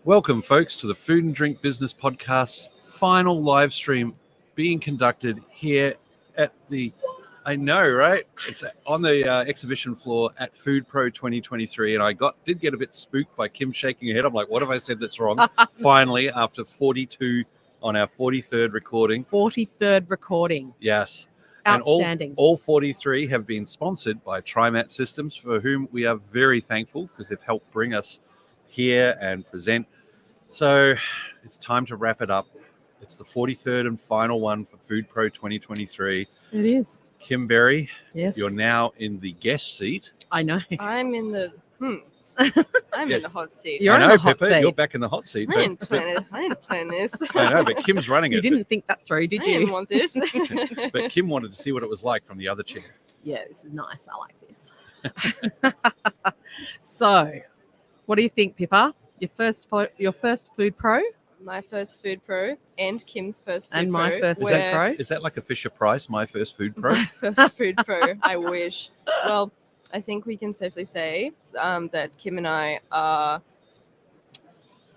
Welcome, folks, to the Food and Drink Business Podcast's final live stream being conducted here at the, I know, right? It's on the exhibition floor at FoodPro 2023, and I did get a bit spooked by Kim shaking her head. I'm like, what have I said that's wrong? Finally, after 42 on our 43rd recording. 43rd recording. Yes. Outstanding. And all 43 have been sponsored by TriMat Systems, for whom we are very thankful because they've helped bring us here and present. So it's time to wrap it up. It's the 43rd and final one for FoodPro 2023. It is. Kim Berry, Yes. you're now in the guest seat. I know. I'm in the I'm Yes. in the hot seat. You're I know, in the hot Pippa, seat. you're back in the hot seat. I didn't plan this. I know, but Kim's running You it. didn't think that through, did I didn't you? want this. But Kim wanted to see what it was like from the other chair. Yeah, this is nice. I like this. So, what do you think, Pippa? Your first Food Pro My first Food Pro and Kim's first Food and my Pro. first Is Food that- Pro. Is that like a Fisher Price, my first Food Pro? First Food Pro. I wish. Well, I think we can safely say that Kim and I are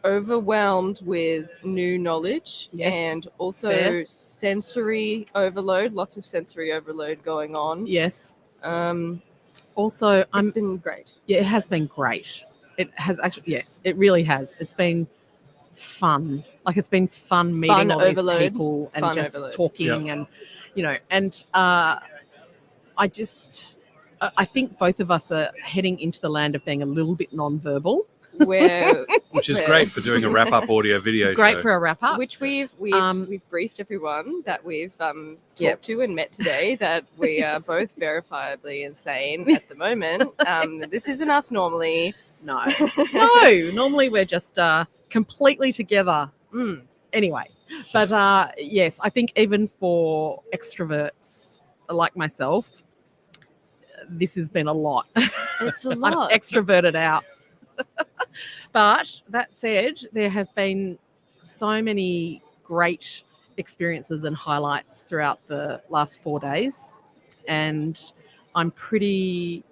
overwhelmed with new knowledge Yes, and also fair. sensory overload. Lots of sensory overload going on. Yes. Um, Also, it's been great. yeah, it has been great. It has actually, yes, it really has. It's been fun. Like, it's been fun meeting Fun all overload. these people and Fun just overload. talking and, and I think both of us are heading into the land of being a little bit non-verbal. Where Which is great for doing a wrap-up audio video Great show. for a wrap-up. which we've briefed everyone that we've talked Yep. to and met today that we Yes. are both verifiably insane at the moment. This isn't us normally. No, no. Normally we're just completely together. Anyway, but yes, I think even for extroverts like myself, this has been a lot. It's a I'm lot. extroverted out. But that said, there have been so many great experiences and highlights throughout the last 4 days, and I'm pretty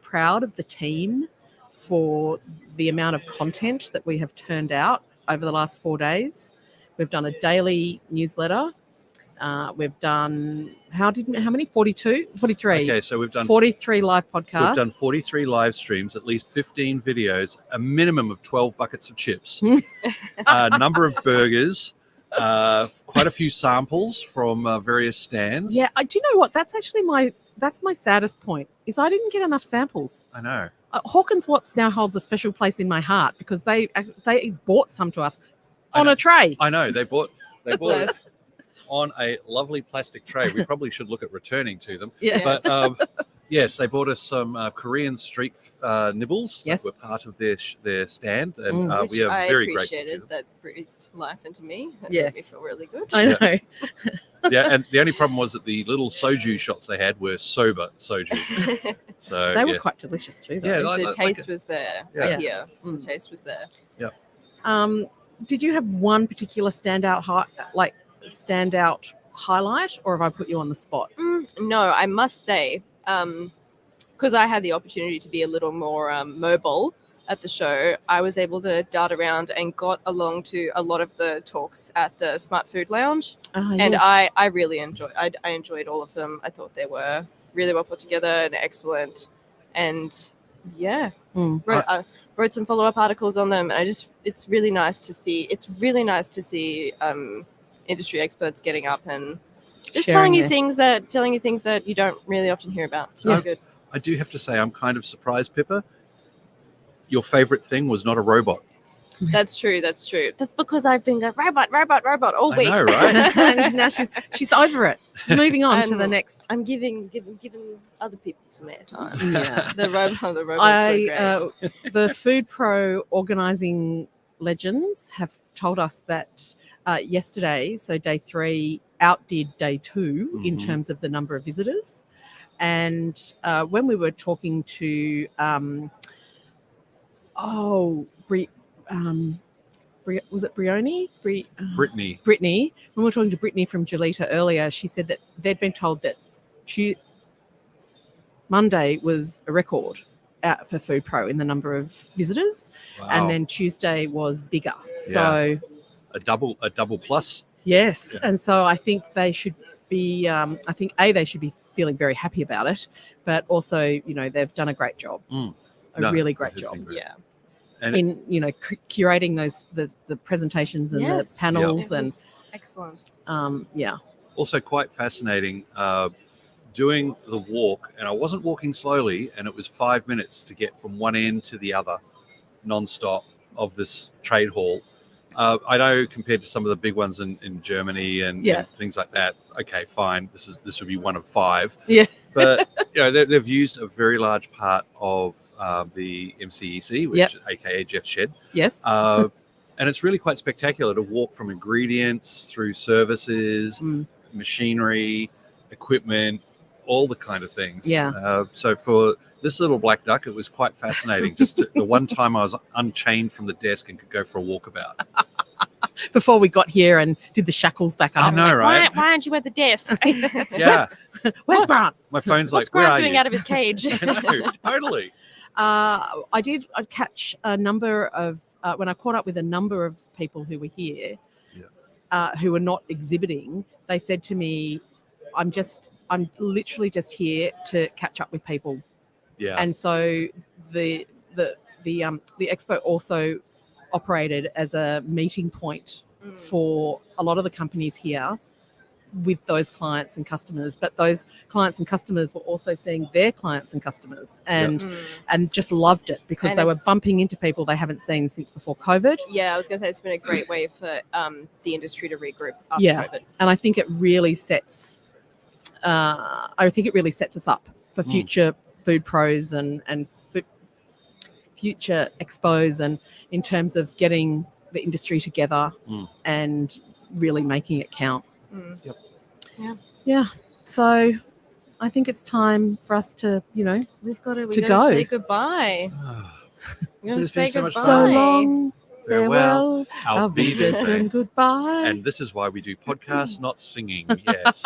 proud of the team for the amount of content that we have turned out over the last 4 days. We've done a daily newsletter. We've done how many? 42? 43. Okay, so we've done 43 live podcasts. We've done 43 live streams, at least 15 videos, a minimum of 12 buckets of chips, a number of burgers, quite a few samples from various stands. Yeah, do you know what? That's actually my saddest point, is I didn't get enough samples. I know. Hawkins Watts now holds a special place in my heart because they bought some to us I on know. a tray. I know. They bought it Bless. on a lovely plastic tray. We probably should look at returning to them. Yeah. But yes, they bought us some Korean street nibbles Yes. that were part of their stand, and Which we are I very grateful to appreciated. them. That breathed life into me. That Yes. made me feel really good. I know. Yeah, and the only problem was that the little soju shots they had were sober soju. So They were yes. quite delicious too, Yeah, though. like- The taste was there. Yeah. Right here. Mm. The taste was there. Did you have one particular standout highlight, or have I put you on the spot? No, I must say, because I had the opportunity to be a little more mobile at the show, I was able to dart around and got along to a lot of the talks at the Smart Food Lounge. And Yes. I really enjoyed I enjoyed all of them. I thought they were really well put together and excellent. And yeah, Mm. wrote some follow-up articles on them. And it's really nice to see industry experts getting up and just Sharing telling you their- things that you don't really often hear about. It's Yeah. really good. I do have to say, I'm kind of surprised, Pippa. Your favorite thing was not a robot. That's true. That's because I've been going robot all week. I know, right? And now she's over it. She's moving on to the And next. I'm giving other people some airtime. Yeah. The robots were great. The Food Pro organising legends have told us that yesterday, so day 3, outdid day 2 in Mhm. terms of the number of visitors. And when we were talking to was it Brioni? Brittany. Brittany. When we were talking to Brittany from Gelita earlier, she said that they'd been told that Monday was a record. for FoodPro in the number of visitors, Wow. and then Tuesday was bigger. So a double plus. yes, Yeah. and so I think they should be. I think they should be feeling very happy about it, but also they've done a great job, a really great it has job. been great. Yeah. And in curating the presentations and Yes. the panels It and was excellent. also quite fascinating doing the walk, and I wasn't walking slowly, and it was 5 minutes to get from one end to the other non-stop of this trade hall. I know compared to some of the big ones in Germany and things like that, okay, fine, this would be one of 5. Yeah. But they've used a very large part of the MCEC, which aka Jeff Shed. Yes. And it's really quite spectacular to walk from ingredients through services, machinery, equipment, all the kind of things. Yeah. So for this little black duck, it was quite fascinating. Just the one time I was unchained from the desk and could go for a walkabout. Before we got here and did the shackles back up. I know, right? Why aren't you at the desk? Yeah. Where's Grant? My phone's What's like, where Grant are doing you? out of his cage? I know, totally. I'd catch a number of when I caught up with a number of people who were here, who were not exhibiting. They said to me, "I'm literally just here to catch up with people." Yeah. And so the expo also operated as a meeting point for a lot of the companies here with those clients and customers, but those clients and customers were also seeing their clients and customers and just loved it because And they were it's- bumping into people they haven't seen since before COVID. Yeah, I was going to say it's been a great way for the industry to regroup after Yeah. COVID. And I think it really sets us up for future food pros and future expos, and in terms of getting the industry together and really making it count. Yep. Yeah. So I think it's time for us to, We've got to To go go. say goodbye. We're going to It's been say so much goodbye. fun. so long, Farewell, farewell, auf Wiedersehen. and goodbye. And this is why we do podcasts, not singing. Yes.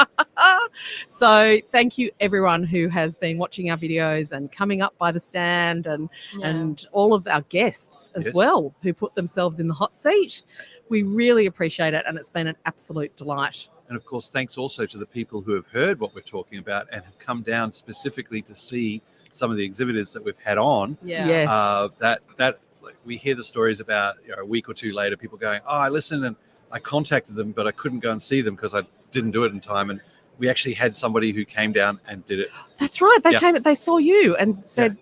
So thank you everyone who has been watching our videos and coming up by the stand, and all of our guests as Yes. well who put themselves in the hot seat. We really appreciate it, and it's been an absolute delight. And of course, thanks also to the people who have heard what we're talking about and have come down specifically to see some of the exhibitors that we've had on. Yeah. Yes. That we hear the stories about a week or two later, people going, "Oh, I listened and I contacted them, but I couldn't go and see them because I didn't do it in time." And we actually had somebody who came down and did it. That's right. They Yeah. they saw you and said,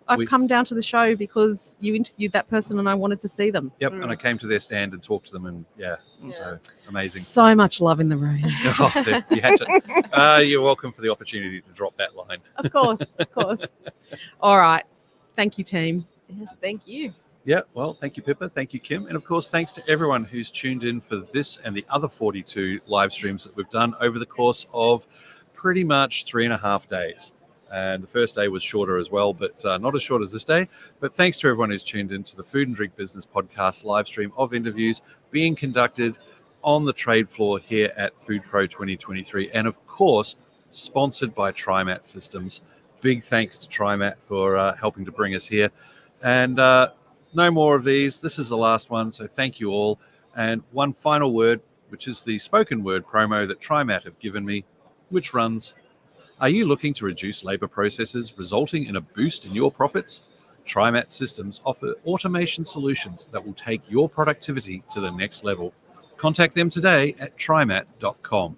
I've We- come down to the show because you interviewed that person and I wanted to see them. Yep. And I came to their stand and talked to them, and so amazing. So much love in the room. Oh, you had to. You're welcome for the opportunity to drop that line. Of course. All right. Thank you, team. Yes, thank you. Yeah, well, thank you, Pippa. Thank you, Kim. And of course, thanks to everyone who's tuned in for this and the other 42 live streams that we've done over the course of pretty much 3.5 days. And the first day was shorter as well, but not as short as this day. But thanks to everyone who's tuned in to the Food and Drink Business Podcast live stream of interviews being conducted on the trade floor here at FoodPro 2023. And of course, sponsored by TriMat Systems. Big thanks to TriMat for helping to bring us here. And no more of these. This is the last one. So thank you all. And one final word, which is the spoken word promo that TriMat have given me, which runs, are you looking to reduce labor processes, resulting in a boost in your profits? TriMat Systems offer automation solutions that will take your productivity to the next level. Contact them today at trimat.com.